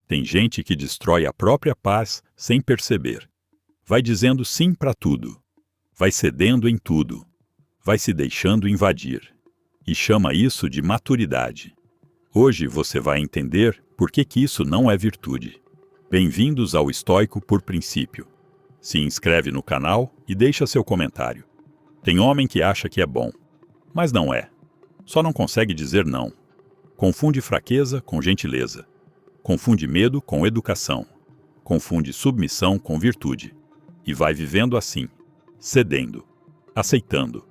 Tem gente que destrói a própria paz sem perceber. Vai dizendo sim para tudo. Vai cedendo em tudo. Vai se deixando invadir. E chama isso de maturidade. Hoje você vai entender por que isso não é virtude. Bem-vindos ao Estoico por Princípio. Se inscreve no canal e deixa seu comentário. Tem homem que acha que é bom, mas não é. Só não consegue dizer não. Confunde fraqueza com gentileza. Confunde medo com educação. Confunde submissão com virtude. E vai vivendo assim, cedendo, aceitando,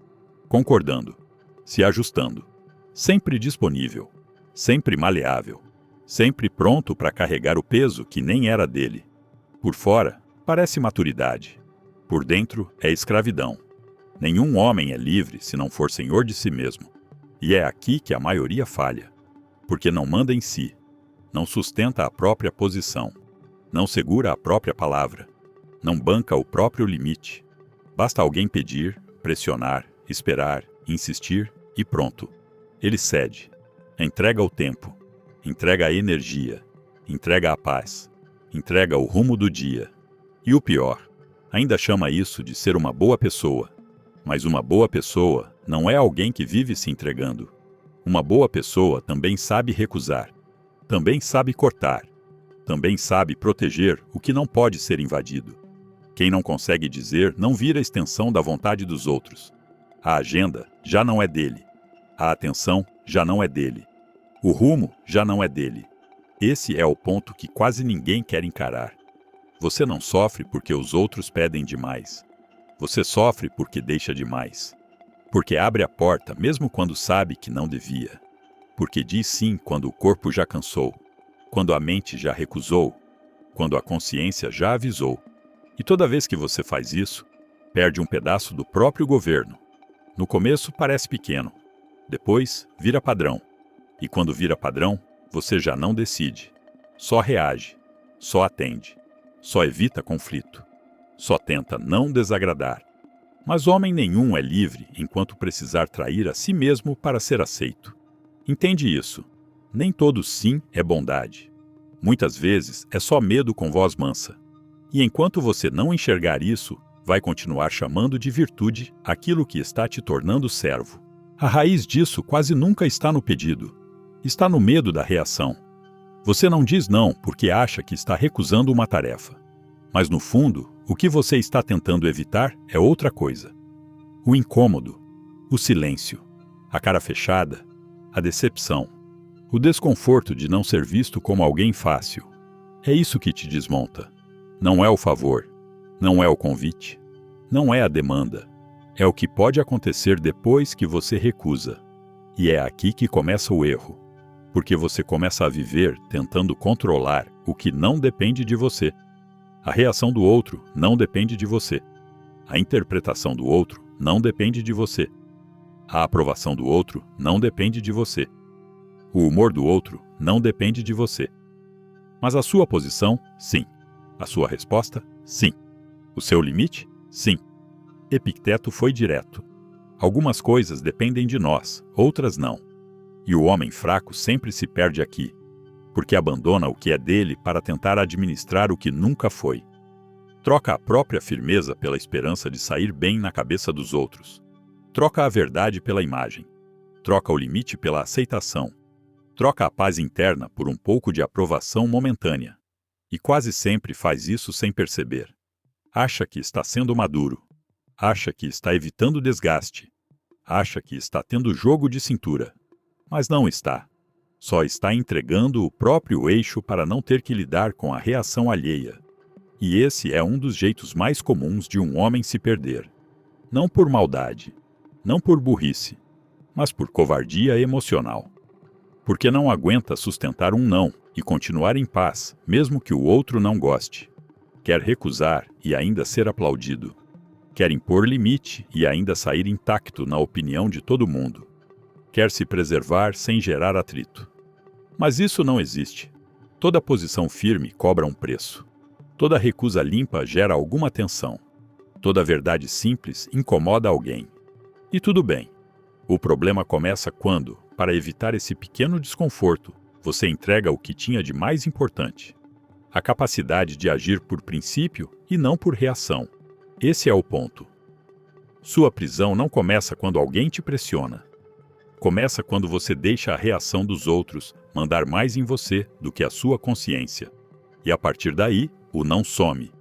concordando, se ajustando, sempre disponível, sempre maleável, sempre pronto para carregar o peso que nem era dele. Por fora, parece maturidade. Por dentro, é escravidão. Nenhum homem é livre se não for senhor de si mesmo. E é aqui que a maioria falha. Porque não manda em si, não sustenta a própria posição, não segura a própria palavra, não banca o próprio limite. Basta alguém pedir, pressionar, esperar, insistir e pronto. Ele cede, entrega o tempo, entrega a energia, entrega a paz, entrega o rumo do dia. E o pior, ainda chama isso de ser uma boa pessoa. Mas uma boa pessoa não é alguém que vive se entregando. Uma boa pessoa também sabe recusar, também sabe cortar, também sabe proteger o que não pode ser invadido. Quem não consegue dizer não vira extensão da vontade dos outros. A agenda já não é dele. A atenção já não é dele. O rumo já não é dele. Esse é o ponto que quase ninguém quer encarar. Você não sofre porque os outros pedem demais. Você sofre porque deixa demais. Porque abre a porta mesmo quando sabe que não devia. Porque diz sim quando o corpo já cansou, quando a mente já recusou, quando a consciência já avisou. E toda vez que você faz isso, perde um pedaço do próprio governo. No começo parece pequeno, depois vira padrão. E quando vira padrão, você já não decide. Só reage, só atende, só evita conflito, só tenta não desagradar. Mas homem nenhum é livre enquanto precisar trair a si mesmo para ser aceito. Entende isso? Nem todo sim é bondade. Muitas vezes é só medo com voz mansa. E enquanto você não enxergar isso, vai continuar chamando de virtude aquilo que está te tornando servo. A raiz disso quase nunca está no pedido. Está no medo da reação. Você não diz não porque acha que está recusando uma tarefa. Mas no fundo, o que você está tentando evitar é outra coisa. O incômodo, o silêncio, a cara fechada, a decepção, o desconforto de não ser visto como alguém fácil. É isso que te desmonta. Não é o favor, não é o convite, não é a demanda. É o que pode acontecer depois que você recusa. E é aqui que começa o erro. Porque você começa a viver tentando controlar o que não depende de você. A reação do outro não depende de você. A interpretação do outro não depende de você. A aprovação do outro não depende de você. O humor do outro não depende de você. Mas a sua posição, sim. A sua resposta, sim. O seu limite, sim. Epicteto foi direto. Algumas coisas dependem de nós, outras não. E o homem fraco sempre se perde aqui, porque abandona o que é dele para tentar administrar o que nunca foi. Troca a própria firmeza pela esperança de sair bem na cabeça dos outros. Troca a verdade pela imagem. Troca o limite pela aceitação. Troca a paz interna por um pouco de aprovação momentânea. E quase sempre faz isso sem perceber. Acha que está sendo maduro. Acha que está evitando desgaste. Acha que está tendo jogo de cintura. Mas não está. Só está entregando o próprio eixo para não ter que lidar com a reação alheia. E esse é um dos jeitos mais comuns de um homem se perder. Não por maldade, não por burrice, mas por covardia emocional. Porque não aguenta sustentar um não e continuar em paz, mesmo que o outro não goste. Quer recusar e ainda ser aplaudido. Quer impor limite e ainda sair intacto na opinião de todo mundo. Quer se preservar sem gerar atrito. Mas isso não existe. Toda posição firme cobra um preço. Toda recusa limpa gera alguma tensão. Toda verdade simples incomoda alguém. E tudo bem. O problema começa quando, para evitar esse pequeno desconforto, você entrega o que tinha de mais importante. A capacidade de agir por princípio e não por reação. Esse é o ponto. Sua prisão não começa quando alguém te pressiona. Começa quando você deixa a reação dos outros mandar mais em você do que a sua consciência. E a partir daí, o não some.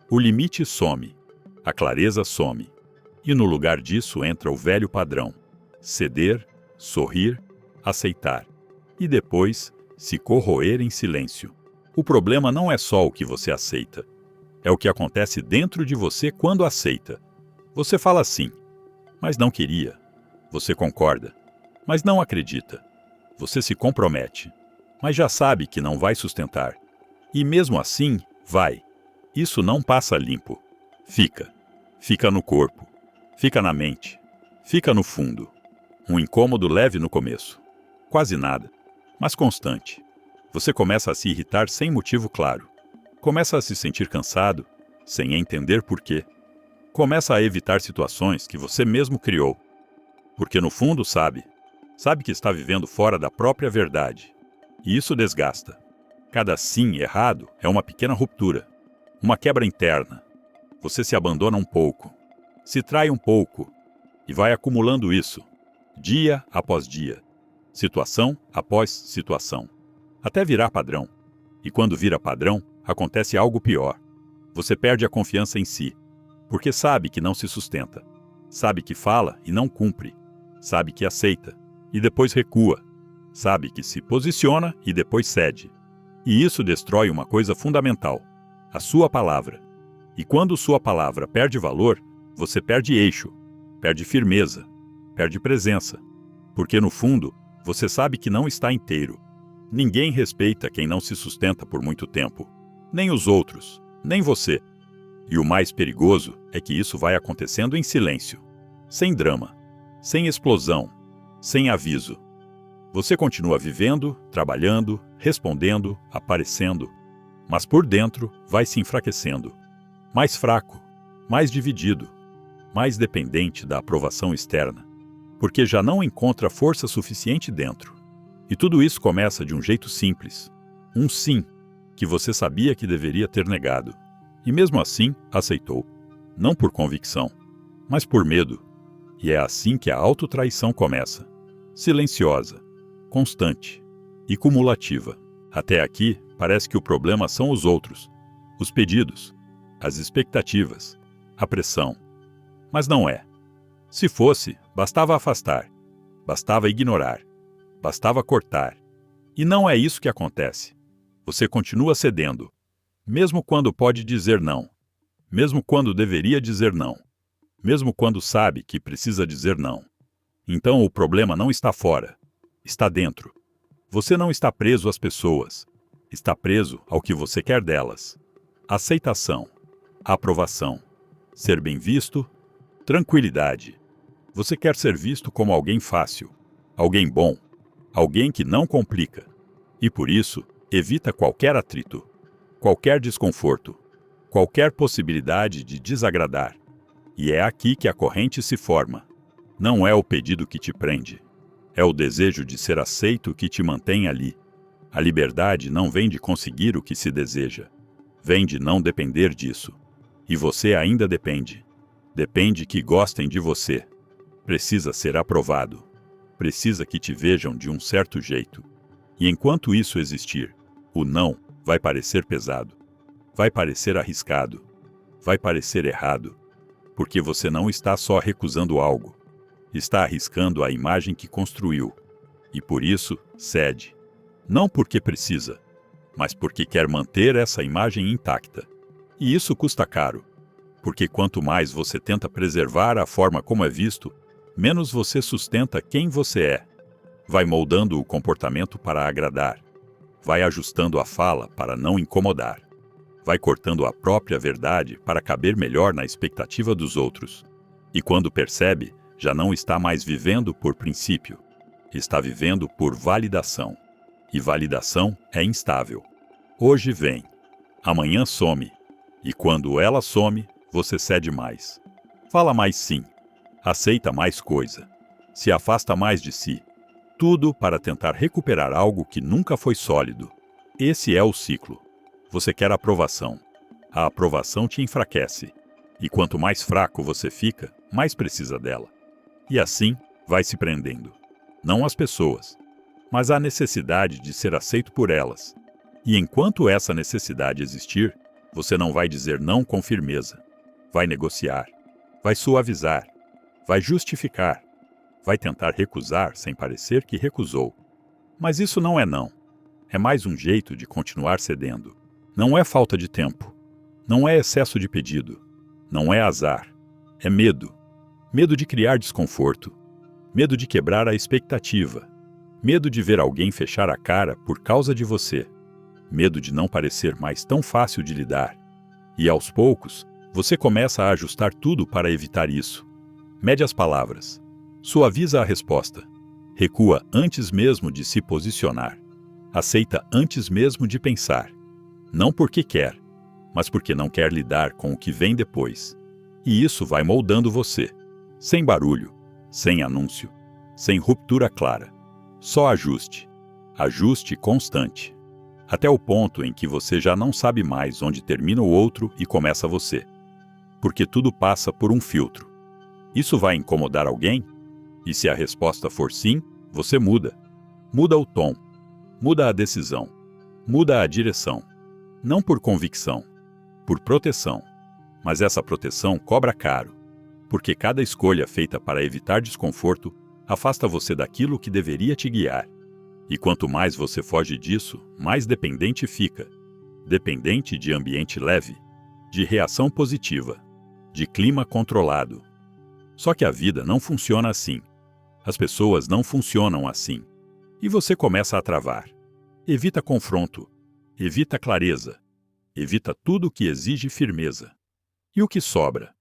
O limite some. A clareza some. E no lugar disso entra o velho padrão: ceder, sorrir, aceitar. E depois, se corroer em silêncio. O problema não é só o que você aceita. É o que acontece dentro de você quando aceita. Você fala sim, mas não queria. Você concorda, mas não acredita. Você se compromete, mas já sabe que não vai sustentar. E mesmo assim, vai. Isso não passa limpo. Fica. Fica no corpo. Fica na mente. Fica no fundo. Um incômodo leve no começo. Quase nada, mas constante. Você começa a se irritar sem motivo claro. Começa a se sentir cansado, sem entender por quê. Começa a evitar situações que você mesmo criou. Porque no fundo sabe que está vivendo fora da própria verdade. E isso desgasta. Cada sim errado é uma pequena ruptura, uma quebra interna. Você se abandona um pouco, se trai um pouco, e vai acumulando isso, dia após dia, situação após situação, até virar padrão. E quando vira padrão, acontece algo pior. Você perde a confiança em si, porque sabe que não se sustenta, sabe que fala e não cumpre, sabe que aceita e depois recua, sabe que se posiciona e depois cede. E isso destrói uma coisa fundamental: a sua palavra. E quando sua palavra perde valor, você perde eixo, perde firmeza, perde presença, porque no fundo, você sabe que não está inteiro. Ninguém respeita quem não se sustenta por muito tempo, nem os outros, nem você. E o mais perigoso é que isso vai acontecendo em silêncio, sem drama, sem explosão, sem aviso. Você continua vivendo, trabalhando, respondendo, aparecendo, mas por dentro vai se enfraquecendo. Mais fraco, mais dividido, mais dependente da aprovação externa, porque já não encontra força suficiente dentro. E tudo isso começa de um jeito simples, um sim, que você sabia que deveria ter negado. E mesmo assim, aceitou. Não por convicção, mas por medo. E é assim que a autotraição começa. Silenciosa, constante e cumulativa. Até aqui, parece que o problema são os outros, os pedidos, as expectativas, a pressão. Mas não é. Se fosse, bastava afastar, bastava ignorar, bastava cortar. E não é isso que acontece. Você continua cedendo, mesmo quando pode dizer não, mesmo quando deveria dizer não, mesmo quando sabe que precisa dizer não. Então o problema não está fora, está dentro. Você não está preso às pessoas, está preso ao que você quer delas. Aceitação, aprovação, ser bem visto, tranquilidade. Você quer ser visto como alguém fácil, alguém bom, alguém que não complica. E por isso, evita qualquer atrito, qualquer desconforto, qualquer possibilidade de desagradar. E é aqui que a corrente se forma. Não é o pedido que te prende. É o desejo de ser aceito que te mantém ali. A liberdade não vem de conseguir o que se deseja. Vem de não depender disso. E você ainda depende. Depende que gostem de você. Precisa ser aprovado. Precisa que te vejam de um certo jeito. E enquanto isso existir, o não vai parecer pesado. Vai parecer arriscado. Vai parecer errado. Porque você não está só recusando algo. Está arriscando a imagem que construiu. E por isso, cede. Não porque precisa, mas porque quer manter essa imagem intacta. E isso custa caro. Porque quanto mais você tenta preservar a forma como é visto, menos você sustenta quem você é. Vai moldando o comportamento para agradar. Vai ajustando a fala para não incomodar. Vai cortando a própria verdade para caber melhor na expectativa dos outros. E quando percebe, já não está mais vivendo por princípio. Está vivendo por validação. E validação é instável. Hoje vem, amanhã some. E quando ela some, você cede mais. Fala mais sim. Aceita mais coisa. Se afasta mais de si. Tudo para tentar recuperar algo que nunca foi sólido. Esse é o ciclo. Você quer aprovação. A aprovação te enfraquece. E quanto mais fraco você fica, mais precisa dela. E assim, vai se prendendo. Não às pessoas, mas à necessidade de ser aceito por elas. E enquanto essa necessidade existir, você não vai dizer não com firmeza. Vai negociar. Vai suavizar. Vai justificar. Vai tentar recusar sem parecer que recusou. Mas isso não é não. É mais um jeito de continuar cedendo. Não é falta de tempo. Não é excesso de pedido. Não é azar. É medo. Medo de criar desconforto. Medo de quebrar a expectativa. Medo de ver alguém fechar a cara por causa de você. Medo de não parecer mais tão fácil de lidar. E aos poucos, você começa a ajustar tudo para evitar isso. Mede as palavras. Suaviza a resposta. Recua antes mesmo de se posicionar. Aceita antes mesmo de pensar. Não porque quer, mas porque não quer lidar com o que vem depois. E isso vai moldando você. Sem barulho, sem anúncio, sem ruptura clara. Só ajuste. Ajuste constante. Até o ponto em que você já não sabe mais onde termina o outro e começa você. Porque tudo passa por um filtro. Isso vai incomodar alguém? E se a resposta for sim, você muda. Muda o tom. Muda a decisão. Muda a direção. Não por convicção, por proteção. Mas essa proteção cobra caro. Porque cada escolha feita para evitar desconforto afasta você daquilo que deveria te guiar. E quanto mais você foge disso, mais dependente fica. Dependente de ambiente leve, de reação positiva, de clima controlado. Só que a vida não funciona assim. As pessoas não funcionam assim. E você começa a travar. Evita confronto. Evita clareza. Evita tudo que exige firmeza. E o que sobra?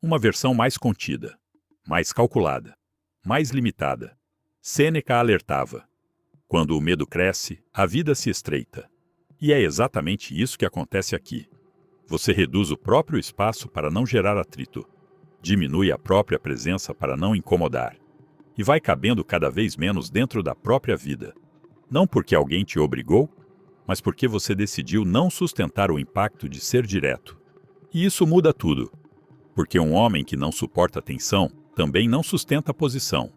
Uma versão mais contida, mais calculada, mais limitada. Sêneca alertava. Quando o medo cresce, a vida se estreita. E é exatamente isso que acontece aqui. Você reduz o próprio espaço para não gerar atrito. Diminui a própria presença para não incomodar. E vai cabendo cada vez menos dentro da própria vida. Não porque alguém te obrigou, mas porque você decidiu não sustentar o impacto de ser direto. E isso muda tudo. Porque um homem que não suporta tensão também não sustenta a posição.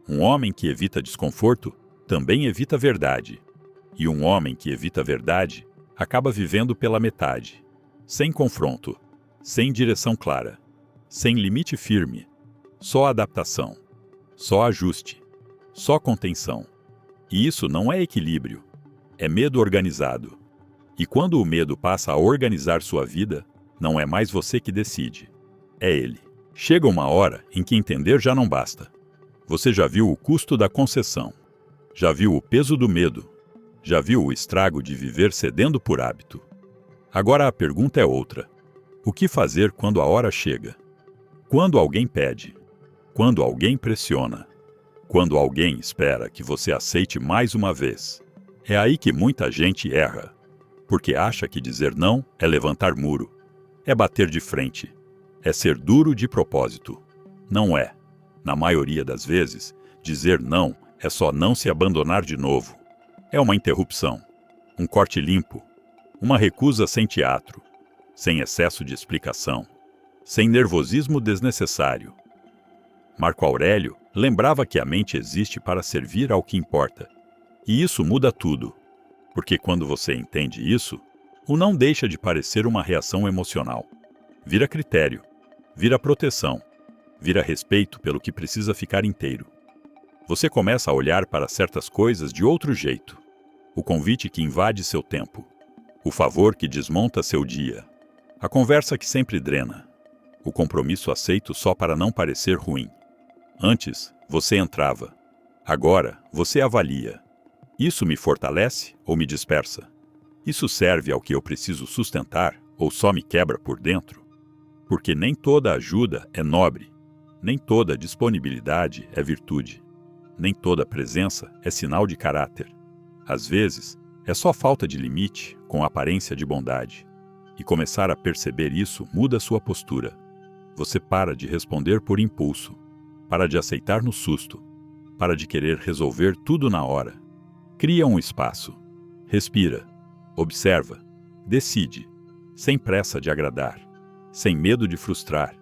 Um homem que evita desconforto também evita verdade. E um homem que evita verdade acaba vivendo pela metade. Sem confronto, sem direção clara, sem limite firme. Só adaptação, só ajuste, só contenção. E isso não é equilíbrio, é medo organizado. E quando o medo passa a organizar sua vida, não é mais você que decide, é ele. Chega uma hora em que entender já não basta. Você já viu o custo da concessão, já viu o peso do medo, já viu o estrago de viver cedendo por hábito. Agora a pergunta é outra. O que fazer quando a hora chega? Quando alguém pede, quando alguém pressiona, quando alguém espera que você aceite mais uma vez. É aí que muita gente erra, porque acha que dizer não é levantar muro, é bater de frente, é ser duro de propósito. Não é. Na maioria das vezes, dizer não é só não se abandonar de novo. É uma interrupção, um corte limpo, uma recusa sem teatro, sem excesso de explicação, sem nervosismo desnecessário. Marco Aurélio lembrava que a mente existe para servir ao que importa. E isso muda tudo, porque quando você entende isso, o não deixa de parecer uma reação emocional. Vira critério, vira proteção, vira respeito pelo que precisa ficar inteiro. Você começa a olhar para certas coisas de outro jeito. O convite que invade seu tempo, o favor que desmonta seu dia, a conversa que sempre drena, o compromisso aceito só para não parecer ruim. Antes, você entrava. Agora, você avalia. Isso me fortalece ou me dispersa? Isso serve ao que eu preciso sustentar ou só me quebra por dentro? Porque nem toda ajuda é nobre, nem toda disponibilidade é virtude, nem toda presença é sinal de caráter. Às vezes, é só falta de limite com aparência de bondade. E começar a perceber isso muda sua postura. Você para de responder por impulso, para de aceitar no susto, para de querer resolver tudo na hora. Cria um espaço. Respira. Observa. Decide, sem pressa de agradar, sem medo de frustrar,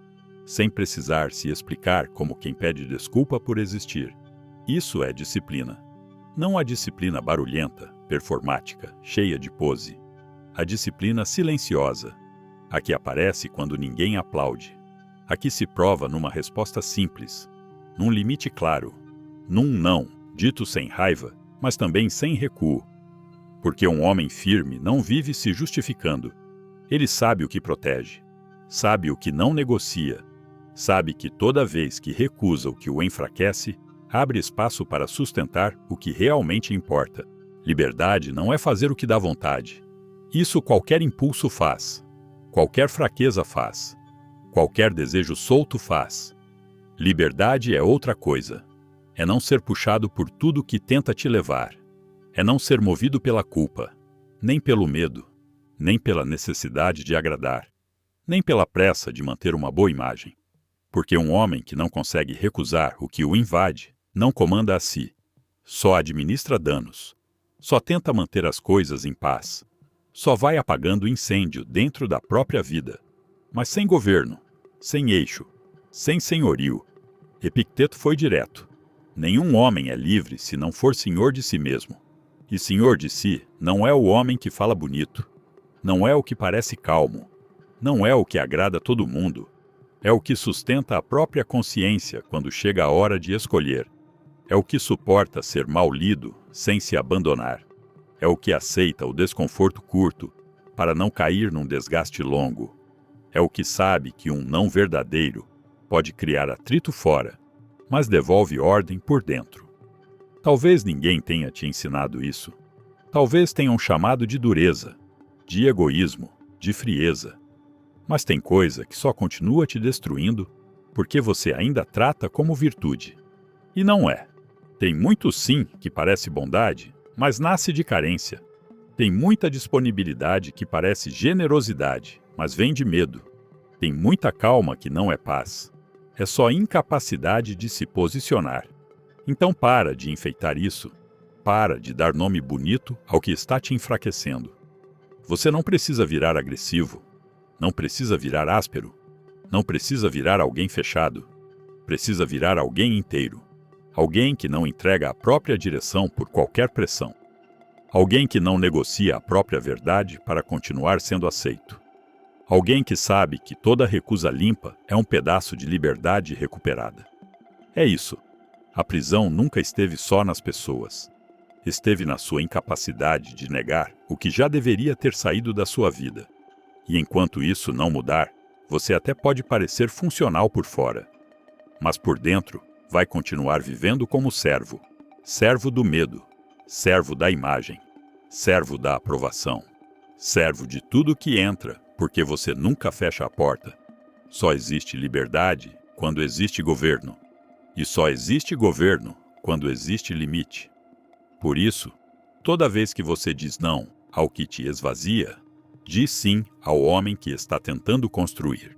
sem precisar se explicar como quem pede desculpa por existir. Isso é disciplina. Não a disciplina barulhenta, performática, cheia de pose. A disciplina silenciosa, a que aparece quando ninguém aplaude, a que se prova numa resposta simples, num limite claro, num não, dito sem raiva, mas também sem recuo. Porque um homem firme não vive se justificando. Ele sabe o que protege, sabe o que não negocia, sabe que toda vez que recusa o que o enfraquece, abre espaço para sustentar o que realmente importa. Liberdade não é fazer o que dá vontade. Isso qualquer impulso faz, qualquer fraqueza faz, qualquer desejo solto faz. Liberdade é outra coisa. É não ser puxado por tudo que tenta te levar. É não ser movido pela culpa, nem pelo medo, nem pela necessidade de agradar, nem pela pressa de manter uma boa imagem. Porque um homem que não consegue recusar o que o invade, não comanda a si, só administra danos, só tenta manter as coisas em paz, só vai apagando o incêndio dentro da própria vida, mas sem governo, sem eixo, sem senhorio. Epicteto foi direto. Nenhum homem é livre se não for senhor de si mesmo. E senhor de si não é o homem que fala bonito, não é o que parece calmo, não é o que agrada todo mundo, é o que sustenta a própria consciência quando chega a hora de escolher, é o que suporta ser mal lido sem se abandonar, é o que aceita o desconforto curto para não cair num desgaste longo, é o que sabe que um não verdadeiro pode criar atrito fora, mas devolve ordem por dentro. Talvez ninguém tenha te ensinado isso. Talvez tenham chamado de dureza, de egoísmo, de frieza. Mas tem coisa que só continua te destruindo porque você ainda trata como virtude. E não é. Tem muito sim que parece bondade, mas nasce de carência. Tem muita disponibilidade que parece generosidade, mas vem de medo. Tem muita calma que não é paz. É só incapacidade de se posicionar. Então para de enfeitar isso. Para de dar nome bonito ao que está te enfraquecendo. Você não precisa virar agressivo. Não precisa virar áspero. Não precisa virar alguém fechado. Precisa virar alguém inteiro. Alguém que não entrega a própria direção por qualquer pressão. Alguém que não negocia a própria verdade para continuar sendo aceito. Alguém que sabe que toda recusa limpa é um pedaço de liberdade recuperada. É isso. A prisão nunca esteve só nas pessoas. Esteve na sua incapacidade de negar o que já deveria ter saído da sua vida. E enquanto isso não mudar, você até pode parecer funcional por fora. Mas por dentro, vai continuar vivendo como servo. Servo do medo. Servo da imagem. Servo da aprovação. Servo de tudo que entra, porque você nunca fecha a porta. Só existe liberdade quando existe governo. E só existe governo quando existe limite. Por isso, toda vez que você diz não ao que te esvazia, diz sim ao homem que está tentando construir.